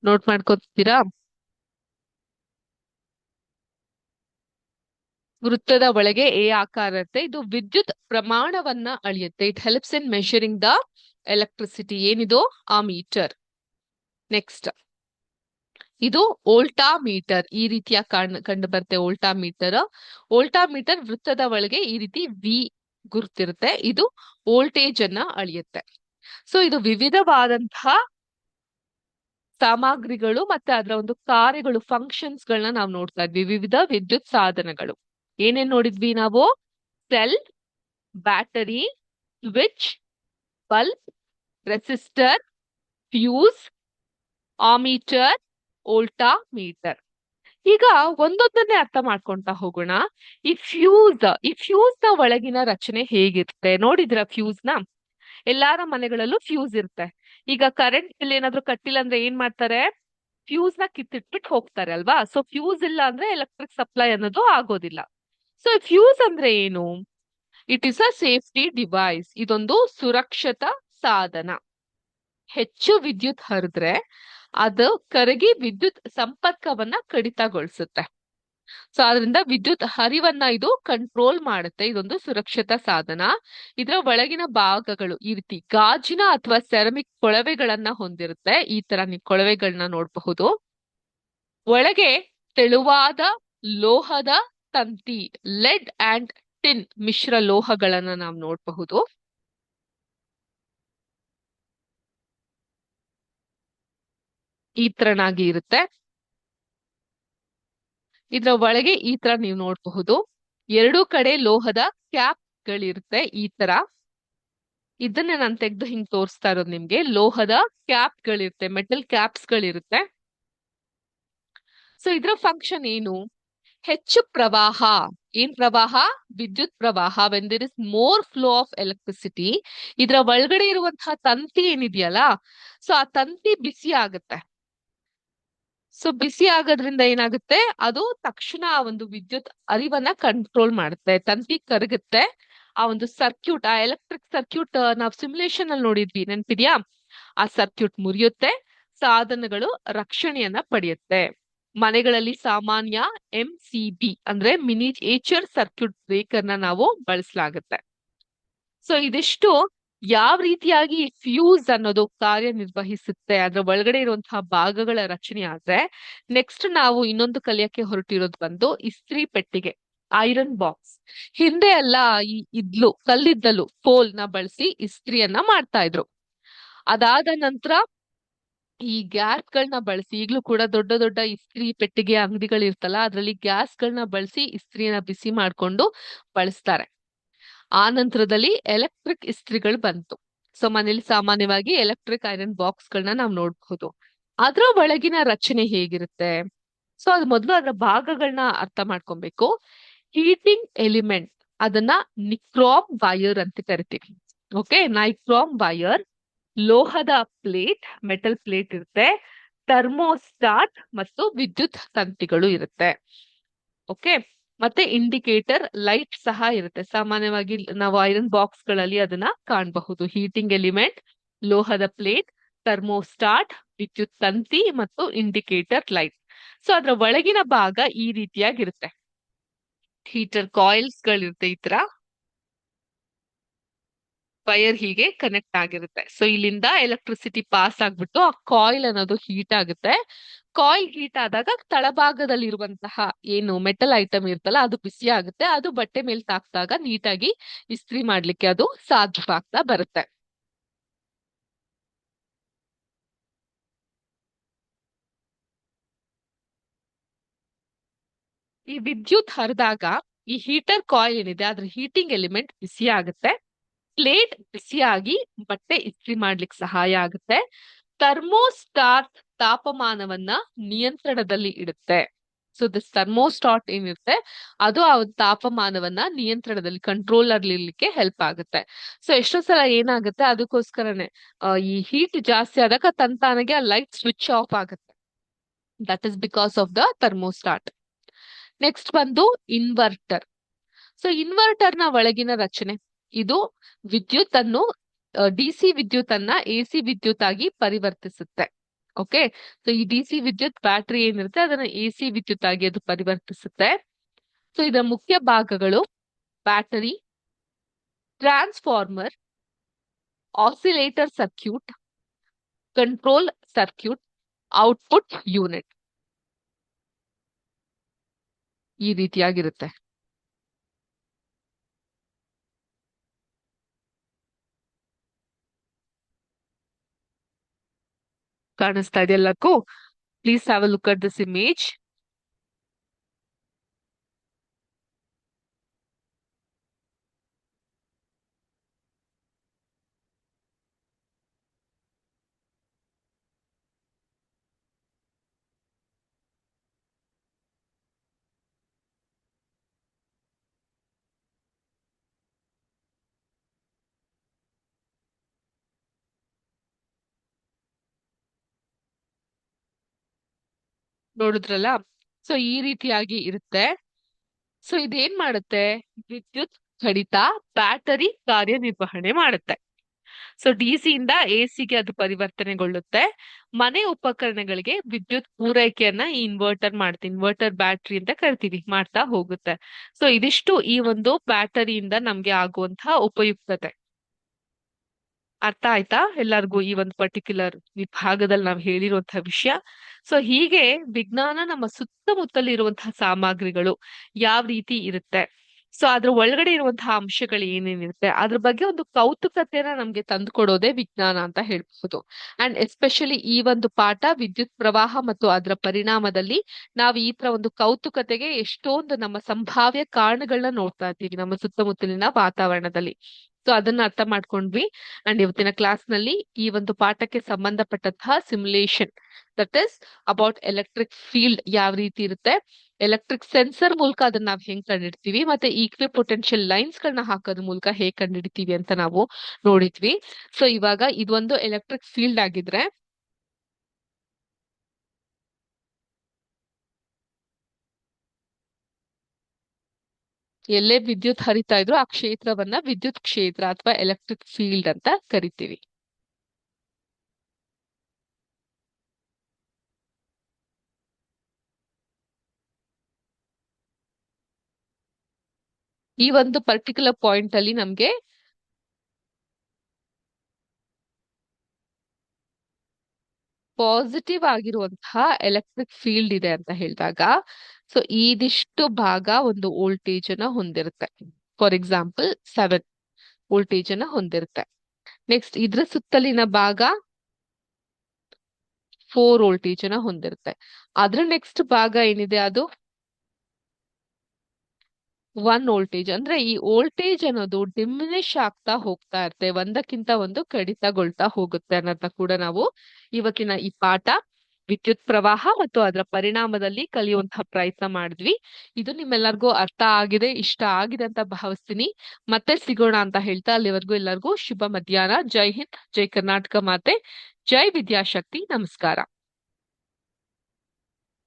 ನೋಟ್ ಮಾಡ್ಕೊತೀರಾ? ವೃತ್ತದ ಒಳಗೆ ಎ ಆಕಾರ ಇರುತ್ತೆ. ಇದು ವಿದ್ಯುತ್ ಪ್ರಮಾಣವನ್ನ ಅಳಿಯುತ್ತೆ. It helps in measuring the electricity. ಏನಿದು, ಆ ಮೀಟರ್. ನೆಕ್ಸ್ಟ್ ಇದು ಓಲ್ಟಾ ಮೀಟರ್. ಈ ರೀತಿಯ ಕಂಡು ಬರುತ್ತೆ ಓಲ್ಟಾ ಮೀಟರ್. ಓಲ್ಟಾ ಮೀಟರ್ ವೃತ್ತದ ಒಳಗೆ ಈ ರೀತಿ ವಿ ಗುರುತಿರುತ್ತೆ. ಇದು ವೋಲ್ಟೇಜ್ ಅನ್ನ ಅಳಿಯುತ್ತೆ. ಸೊ ಇದು ವಿವಿಧವಾದಂತಹ ಸಾಮಗ್ರಿಗಳು ಮತ್ತೆ ಅದರ ಒಂದು ಕಾರ್ಯಗಳು, ಫಂಕ್ಷನ್ಸ್ ಗಳನ್ನ ನಾವು ನೋಡ್ತಾ ಇದ್ವಿ. ವಿವಿಧ ವಿದ್ಯುತ್ ಸಾಧನಗಳು ಏನೇನ್ ನೋಡಿದ್ವಿ ನಾವು? Cell, battery, switch, bulb, resistor, fuse, ammeter, voltmeter. ಈಗ ಒಂದೊಂದನ್ನೇ ಅರ್ಥ ಮಾಡ್ಕೊಂತಾ ಹೋಗೋಣ. ಈ ಫ್ಯೂಸ್ ನ ಒಳಗಿನ ರಚನೆ ಹೇಗಿರುತ್ತೆ ನೋಡಿದ್ರ? ಫ್ಯೂಸ್ ನ ಎಲ್ಲಾರ ಮನೆಗಳಲ್ಲೂ ಫ್ಯೂಸ್ ಇರುತ್ತೆ. ಈಗ ಕರೆಂಟ್ ಬಿಲ್ ಏನಾದ್ರು ಕಟ್ಟಿಲ್ಲ ಅಂದ್ರೆ ಏನ್ ಮಾಡ್ತಾರೆ, ಫ್ಯೂಸ್ ನ ಕಿತ್ತಿಟ್ಬಿಟ್ಟು ಹೋಗ್ತಾರೆ ಅಲ್ವಾ. ಸೊ ಫ್ಯೂಸ್ ಇಲ್ಲ ಅಂದ್ರೆ ಎಲೆಕ್ಟ್ರಿಕ್ ಸಪ್ಲೈ ಅನ್ನೋದು ಆಗೋದಿಲ್ಲ. ಸೊ ಫ್ಯೂಸ್ ಅಂದ್ರೆ ಏನು? It is a safety device. ಇದೊಂದು ಸುರಕ್ಷತಾ ಸಾಧನ. ಹೆಚ್ಚು ವಿದ್ಯುತ್ ಹರಿದ್ರೆ ಅದು ಕರಗಿ ವಿದ್ಯುತ್ ಸಂಪರ್ಕವನ್ನ ಕಡಿತಗೊಳಿಸುತ್ತೆ. ಸೊ ಅದರಿಂದ ವಿದ್ಯುತ್ ಹರಿವನ್ನ ಇದು ಕಂಟ್ರೋಲ್ ಮಾಡುತ್ತೆ. ಇದೊಂದು ಸುರಕ್ಷತಾ ಸಾಧನ. ಇದರ ಒಳಗಿನ ಭಾಗಗಳು ಈ ರೀತಿ ಗಾಜಿನ ಅಥವಾ ಸೆರಮಿಕ್ ಕೊಳವೆಗಳನ್ನ ಹೊಂದಿರುತ್ತೆ. ಈ ತರ ನೀವು ಕೊಳವೆಗಳನ್ನ ನೋಡಬಹುದು. ಒಳಗೆ ತೆಳುವಾದ ಲೋಹದ ತಂತಿ, ಲೆಡ್ ಅಂಡ್ ಟಿನ್ ಮಿಶ್ರ ಲೋಹಗಳನ್ನ ನಾವು ನೋಡಬಹುದು. ಈ ತರನಾಗಿ ಇರುತ್ತೆ. ಇದ್ರ ಒಳಗೆ ಈ ತರ ನೀವು ನೋಡಬಹುದು. ಎರಡೂ ಕಡೆ ಲೋಹದ ಕ್ಯಾಪ್ ಗಳಿರುತ್ತೆ ಈ ತರ. ಇದನ್ನ ನಾನು ತೆಗೆದು ಹಿಂಗ್ ತೋರಿಸ್ತಾ ಇರೋದು ನಿಮ್ಗೆ. ಲೋಹದ ಕ್ಯಾಪ್ ಗಳಿರುತ್ತೆ, ಮೆಟಲ್ ಕ್ಯಾಪ್ಸ್ ಗಳಿರುತ್ತೆ. ಸೊ ಇದ್ರ ಫಂಕ್ಷನ್ ಏನು? ಹೆಚ್ಚು ಪ್ರವಾಹ. ಏನ್ ಪ್ರವಾಹ? ವಿದ್ಯುತ್ ಪ್ರವಾಹ. When there is more flow of electricity, ಇದ್ರ ಒಳಗಡೆ ಇರುವಂತಹ ತಂತಿ ಏನಿದೆಯಲ್ಲ, ಸೊ ಆ ತಂತಿ ಬಿಸಿ ಆಗುತ್ತೆ. ಸೊ ಬಿಸಿ ಆಗೋದ್ರಿಂದ ಏನಾಗುತ್ತೆ, ಅದು ತಕ್ಷಣ ಆ ಒಂದು ವಿದ್ಯುತ್ ಅರಿವನ್ನ ಕಂಟ್ರೋಲ್ ಮಾಡುತ್ತೆ. ತಂತಿ ಕರಗುತ್ತೆ. ಆ ಒಂದು ಸರ್ಕ್ಯೂಟ್, ಆ ಎಲೆಕ್ಟ್ರಿಕ್ ಸರ್ಕ್ಯೂಟ್ ನಾವು ಸಿಮ್ಯುಲೇಷನ್ ಅಲ್ಲಿ ನೋಡಿದ್ವಿ, ನೆನ್ಪಿದ್ಯಾ? ಆ ಸರ್ಕ್ಯೂಟ್ ಮುರಿಯುತ್ತೆ, ಸಾಧನಗಳು ರಕ್ಷಣೆಯನ್ನ ಪಡೆಯುತ್ತೆ. ಮನೆಗಳಲ್ಲಿ ಸಾಮಾನ್ಯ MCB ಅಂದ್ರೆ ಮಿನಿಯೇಚರ್ ಸರ್ಕ್ಯೂಟ್ ಬ್ರೇಕರ್ ನ ನಾವು ಬಳಸಲಾಗುತ್ತೆ. ಸೊ ಇದಿಷ್ಟು ಯಾವ ರೀತಿಯಾಗಿ ಫ್ಯೂಸ್ ಅನ್ನೋದು ಕಾರ್ಯನಿರ್ವಹಿಸುತ್ತೆ, ಅದ್ರ ಒಳಗಡೆ ಇರುವಂತಹ ಭಾಗಗಳ ರಚನೆ ಆದ್ರೆ, ನೆಕ್ಸ್ಟ್ ನಾವು ಇನ್ನೊಂದು ಕಲಿಯಕ್ಕೆ ಹೊರಟಿರೋದು ಬಂದು ಇಸ್ತ್ರಿ ಪೆಟ್ಟಿಗೆ, ಐರನ್ ಬಾಕ್ಸ್. ಹಿಂದೆ ಎಲ್ಲ ಈ ಕಲ್ಲಿದ್ದಲು ಕೋಲ್ ನ ಬಳಸಿ ಇಸ್ತ್ರಿಯನ್ನ ಮಾಡ್ತಾ ಇದ್ರು. ಅದಾದ ನಂತರ ಈ ಗ್ಯಾಸ್ ಗಳನ್ನ ಬಳಸಿ, ಈಗ್ಲೂ ಕೂಡ ದೊಡ್ಡ ದೊಡ್ಡ ಇಸ್ತ್ರಿ ಪೆಟ್ಟಿಗೆ ಅಂಗಡಿಗಳಿರ್ತಲ್ಲ, ಅದ್ರಲ್ಲಿ ಗ್ಯಾಸ್ ಗಳನ್ನ ಬಳಸಿ ಇಸ್ತ್ರಿಯನ್ನ ಬಿಸಿ ಮಾಡ್ಕೊಂಡು ಬಳಸ್ತಾರೆ. ಆ ನಂತರದಲ್ಲಿ ಎಲೆಕ್ಟ್ರಿಕ್ ಇಸ್ತ್ರಿಗಳು ಬಂತು. ಸೊ ಮನೇಲಿ ಸಾಮಾನ್ಯವಾಗಿ ಎಲೆಕ್ಟ್ರಿಕ್ ಐರನ್ ಬಾಕ್ಸ್ ಗಳನ್ನ ನಾವು ನೋಡಬಹುದು. ಅದ್ರ ಒಳಗಿನ ರಚನೆ ಹೇಗಿರುತ್ತೆ? ಸೊ ಅದು ಮೊದಲು ಅದರ ಭಾಗಗಳನ್ನ ಅರ್ಥ ಮಾಡ್ಕೊಬೇಕು. ಹೀಟಿಂಗ್ ಎಲಿಮೆಂಟ್, ಅದನ್ನ ನಿಕ್ರಾಮ್ ವೈರ್ ಅಂತ ಕರಿತೀವಿ. ಓಕೆ, ನೈಕ್ರಾಮ್ ವೈರ್, ಲೋಹದ ಪ್ಲೇಟ್, ಮೆಟಲ್ ಪ್ಲೇಟ್ ಇರುತ್ತೆ, ಥರ್ಮೋಸ್ಟಾಟ್ ಮತ್ತು ವಿದ್ಯುತ್ ತಂತಿಗಳು ಇರುತ್ತೆ. ಓಕೆ, ಮತ್ತೆ ಇಂಡಿಕೇಟರ್ ಲೈಟ್ ಸಹ ಇರುತ್ತೆ. ಸಾಮಾನ್ಯವಾಗಿ ನಾವು ಐರನ್ ಬಾಕ್ಸ್ ಗಳಲ್ಲಿ ಅದನ್ನ ಕಾಣಬಹುದು. ಹೀಟಿಂಗ್ ಎಲಿಮೆಂಟ್, ಲೋಹದ ಪ್ಲೇಟ್, ಥರ್ಮೋಸ್ಟಾಟ್, ವಿದ್ಯುತ್ ತಂತಿ ಮತ್ತು ಇಂಡಿಕೇಟರ್ ಲೈಟ್. ಸೊ ಅದರ ಒಳಗಿನ ಭಾಗ ಈ ರೀತಿಯಾಗಿರುತ್ತೆ. ಹೀಟರ್ ಕಾಯಿಲ್ಸ್ ಗಳಿರುತ್ತೆ ಈ ತರ. ವೈರ್ ಹೀಗೆ ಕನೆಕ್ಟ್ ಆಗಿರುತ್ತೆ. ಸೊ ಇಲ್ಲಿಂದ ಎಲೆಕ್ಟ್ರಿಸಿಟಿ ಪಾಸ್ ಆಗ್ಬಿಟ್ಟು ಆ ಕಾಯಿಲ್ ಅನ್ನೋದು ಹೀಟ್ ಆಗುತ್ತೆ. ಕಾಯಿಲ್ ಹೀಟ್ ಆದಾಗ ತಳಭಾಗದಲ್ಲಿ ಇರುವಂತಹ ಏನು ಮೆಟಲ್ ಐಟಮ್ ಇರ್ತಲ್ಲ ಅದು ಬಿಸಿ ಆಗುತ್ತೆ. ಅದು ಬಟ್ಟೆ ಮೇಲೆ ತಾಕ್ದಾಗ ನೀಟಾಗಿ ಇಸ್ತ್ರಿ ಮಾಡ್ಲಿಕ್ಕೆ ಅದು ಸಾಧ್ಯವಾಗ್ತಾ ಬರುತ್ತೆ. ಈ ವಿದ್ಯುತ್ ಹರಿದಾಗ ಈ ಹೀಟರ್ ಕಾಯಿಲ್ ಏನಿದೆ ಅದ್ರ ಹೀಟಿಂಗ್ ಎಲಿಮೆಂಟ್ ಬಿಸಿ ಆಗುತ್ತೆ. ಪ್ಲೇಟ್ ಬಿಸಿಯಾಗಿ ಬಟ್ಟೆ ಇಸ್ತ್ರಿ ಮಾಡ್ಲಿಕ್ಕೆ ಸಹಾಯ ಆಗುತ್ತೆ. ಥರ್ಮೋಸ್ಟಾಟ್ ತಾಪಮಾನವನ್ನ ನಿಯಂತ್ರಣದಲ್ಲಿ ಇಡುತ್ತೆ. ಸೊ ದಿಸ್ ಥರ್ಮೋಸ್ಟಾಟ್ ಏನಿರುತ್ತೆ ಅದು ಆ ತಾಪಮಾನವನ್ನ ನಿಯಂತ್ರಣದಲ್ಲಿ ಕಂಟ್ರೋಲರ್ ಇರ್ಲಿಕ್ಕೆ ಹೆಲ್ಪ್ ಆಗುತ್ತೆ. ಸೊ ಎಷ್ಟೋ ಸಲ ಏನಾಗುತ್ತೆ ಅದಕ್ಕೋಸ್ಕರನೇ ಈ ಹೀಟ್ ಜಾಸ್ತಿ ಆದಾಗ ತಂತಾನೆಗೆ ಆ ಲೈಟ್ ಸ್ವಿಚ್ ಆಫ್ ಆಗುತ್ತೆ. That is because of the thermostat. Next ಬಂದು ಇನ್ವರ್ಟರ್. ಸೊ ಇನ್ವರ್ಟರ್ ನ ಒಳಗಿನ ರಚನೆ ಇದು ವಿದ್ಯುತ್ ಅನ್ನು ಡಿಸಿ ವಿದ್ಯುತ್ ಅನ್ನ ಎಸಿ ವಿದ್ಯುತ್ ಆಗಿ ಪರಿವರ್ತಿಸುತ್ತೆ. ಓಕೆ, ಸೊ ಈ ಡಿಸಿ ವಿದ್ಯುತ್ ಬ್ಯಾಟರಿ ಏನಿರುತ್ತೆ ಅದನ್ನ ಎಸಿ ವಿದ್ಯುತ್ ಆಗಿ ಅದು ಪರಿವರ್ತಿಸುತ್ತೆ. ಸೊ ಇದರ ಮುಖ್ಯ ಭಾಗಗಳು battery, transformer, oscillator circuit, control circuit, output unit ಈ ರೀತಿಯಾಗಿರುತ್ತೆ. ಕಾಣಿಸ್ತಾ ಇದೆ ಎಲ್ಲಕ್ಕೂ? Please have a look at this image. ನೋಡಿದ್ರಲ್ಲ? ಸೊ ಈ ರೀತಿಯಾಗಿ ಇರುತ್ತೆ. ಸೊ ಇದೇನ್ ಮಾಡುತ್ತೆ? ವಿದ್ಯುತ್ ಕಡಿತ ಬ್ಯಾಟರಿ ಕಾರ್ಯನಿರ್ವಹಣೆ ಮಾಡುತ್ತೆ. ಸೊ ಡಿಸಿ ಇಂದ ಎಸಿಗೆ ಅದು ಪರಿವರ್ತನೆಗೊಳ್ಳುತ್ತೆ. ಮನೆ ಉಪಕರಣಗಳಿಗೆ ವಿದ್ಯುತ್ ಪೂರೈಕೆಯನ್ನ ಈ ಇನ್ವರ್ಟರ್ ಮಾಡುತ್ತೆ. ಇನ್ವರ್ಟರ್ ಬ್ಯಾಟರಿ ಅಂತ ಕರಿತೀವಿ, ಮಾಡ್ತಾ ಹೋಗುತ್ತೆ. ಸೊ ಇದಿಷ್ಟು ಈ ಒಂದು ಬ್ಯಾಟರಿಯಿಂದ ನಮ್ಗೆ ಆಗುವಂತಹ ಉಪಯುಕ್ತತೆ. ಅರ್ಥ ಆಯ್ತಾ ಎಲ್ಲರಿಗೂ ಈ ಒಂದು ಪರ್ಟಿಕ್ಯುಲರ್ ವಿಭಾಗದಲ್ಲಿ ನಾವು ಹೇಳಿರುವಂತಹ ವಿಷಯ? ಸೊ ಹೀಗೆ ವಿಜ್ಞಾನ ನಮ್ಮ ಸುತ್ತಮುತ್ತಲಿರುವಂತಹ ಸಾಮಗ್ರಿಗಳು ಯಾವ ರೀತಿ ಇರುತ್ತೆ, ಸೊ ಅದ್ರ ಒಳಗಡೆ ಇರುವಂತಹ ಅಂಶಗಳು ಏನೇನಿರುತ್ತೆ ಅದ್ರ ಬಗ್ಗೆ ಒಂದು ಕೌತುಕತೆನ ನಮ್ಗೆ ತಂದುಕೊಡೋದೇ ವಿಜ್ಞಾನ ಅಂತ ಹೇಳ್ಬಹುದು. ಅಂಡ್ ಎಸ್ಪೆಷಲಿ ಈ ಒಂದು ಪಾಠ ವಿದ್ಯುತ್ ಪ್ರವಾಹ ಮತ್ತು ಅದರ ಪರಿಣಾಮದಲ್ಲಿ ನಾವು ಈ ತರ ಒಂದು ಕೌತುಕತೆಗೆ ಎಷ್ಟೊಂದು ನಮ್ಮ ಸಂಭಾವ್ಯ ಕಾರಣಗಳನ್ನ ನೋಡ್ತಾ ಇರ್ತೀವಿ ನಮ್ಮ ಸುತ್ತಮುತ್ತಲಿನ ವಾತಾವರಣದಲ್ಲಿ. ಸೊ ಅದನ್ನ ಅರ್ಥ ಮಾಡ್ಕೊಂಡ್ವಿ. ಅಂಡ್ ಇವತ್ತಿನ ಕ್ಲಾಸ್ ನಲ್ಲಿ ಈ ಒಂದು ಪಾಠಕ್ಕೆ ಸಂಬಂಧಪಟ್ಟಂತಹ simulation, that is about electric field ಯಾವ ರೀತಿ ಇರುತ್ತೆ, ಎಲೆಕ್ಟ್ರಿಕ್ ಸೆನ್ಸರ್ ಮೂಲಕ ಅದನ್ನ ನಾವ್ ಹೆಂಗ್ ಕಂಡಿಡ್ತೀವಿ, ಮತ್ತೆ ಈಕ್ವಿ ಪೊಟೆನ್ಶಿಯಲ್ ಲೈನ್ಸ್ ಗಳನ್ನ ಹಾಕೋದ್ರ ಮೂಲಕ ಹೇಗ್ ಕಂಡಿಡಿತೀವಿ ಅಂತ ನಾವು ನೋಡಿದ್ವಿ. ಸೊ ಇವಾಗ ಇದೊಂದು ಎಲೆಕ್ಟ್ರಿಕ್ ಫೀಲ್ಡ್ ಆಗಿದ್ರೆ ಎಲ್ಲೇ ವಿದ್ಯುತ್ ಹರಿತಾ ಇದ್ರು ಆ ಕ್ಷೇತ್ರವನ್ನ ವಿದ್ಯುತ್ ಕ್ಷೇತ್ರ ಅಥವಾ ಎಲೆಕ್ಟ್ರಿಕ್ ಫೀಲ್ಡ್ ಅಂತ ಕರಿತೀವಿ. ಈ ಒಂದು ಪರ್ಟಿಕ್ಯುಲರ್ ಪಾಯಿಂಟ್ ಅಲ್ಲಿ ನಮ್ಗೆ ಪಾಸಿಟಿವ್ ಆಗಿರುವಂತಹ ಎಲೆಕ್ಟ್ರಿಕ್ ಫೀಲ್ಡ್ ಇದೆ ಅಂತ ಹೇಳಿದಾಗ, ಸೊ ಇದಿಷ್ಟು ಭಾಗ ಒಂದು ವೋಲ್ಟೇಜ್ ಅನ್ನ ಹೊಂದಿರುತ್ತೆ. ಫಾರ್ ಎಕ್ಸಾಂಪಲ್ 7 ವೋಲ್ಟೇಜ್ ಅನ್ನ ಹೊಂದಿರುತ್ತೆ. ನೆಕ್ಸ್ಟ್ ಇದ್ರ ಸುತ್ತಲಿನ ಭಾಗ 4 ವೋಲ್ಟೇಜ್ ಅನ್ನ ಹೊಂದಿರುತ್ತೆ. ಅದ್ರ ನೆಕ್ಸ್ಟ್ ಭಾಗ ಏನಿದೆ ಅದು 1 ವೋಲ್ಟೇಜ್. ಅಂದ್ರೆ ಈ ವೋಲ್ಟೇಜ್ ಅನ್ನೋದು ಡಿಮಿನಿಷ್ ಆಗ್ತಾ ಹೋಗ್ತಾ ಇರುತ್ತೆ, ಒಂದಕ್ಕಿಂತ ಒಂದು ಕಡಿತಗೊಳ್ತಾ ಹೋಗುತ್ತೆ ಅನ್ನೋದನ್ನ ಕೂಡ ನಾವು ಇವತ್ತಿನ ಈ ಪಾಠ ವಿದ್ಯುತ್ ಪ್ರವಾಹ ಮತ್ತು ಅದರ ಪರಿಣಾಮದಲ್ಲಿ ಕಲಿಯುವಂತಹ ಪ್ರಯತ್ನ ಮಾಡಿದ್ವಿ. ಇದು ನಿಮ್ಮೆಲ್ಲರಿಗೂ ಅರ್ಥ ಆಗಿದೆ, ಇಷ್ಟ ಆಗಿದೆ ಅಂತ ಭಾವಿಸ್ತೀನಿ. ಮತ್ತೆ ಸಿಗೋಣ ಅಂತ ಹೇಳ್ತಾ ಅಲ್ಲಿವರೆಗೂ ಎಲ್ಲರಿಗೂ ಶುಭ ಮಧ್ಯಾಹ್ನ. ಜೈ ಹಿಂದ್, ಜೈ ಕರ್ನಾಟಕ ಮಾತೆ, ಜೈ ವಿದ್ಯಾಶಕ್ತಿ. ನಮಸ್ಕಾರ.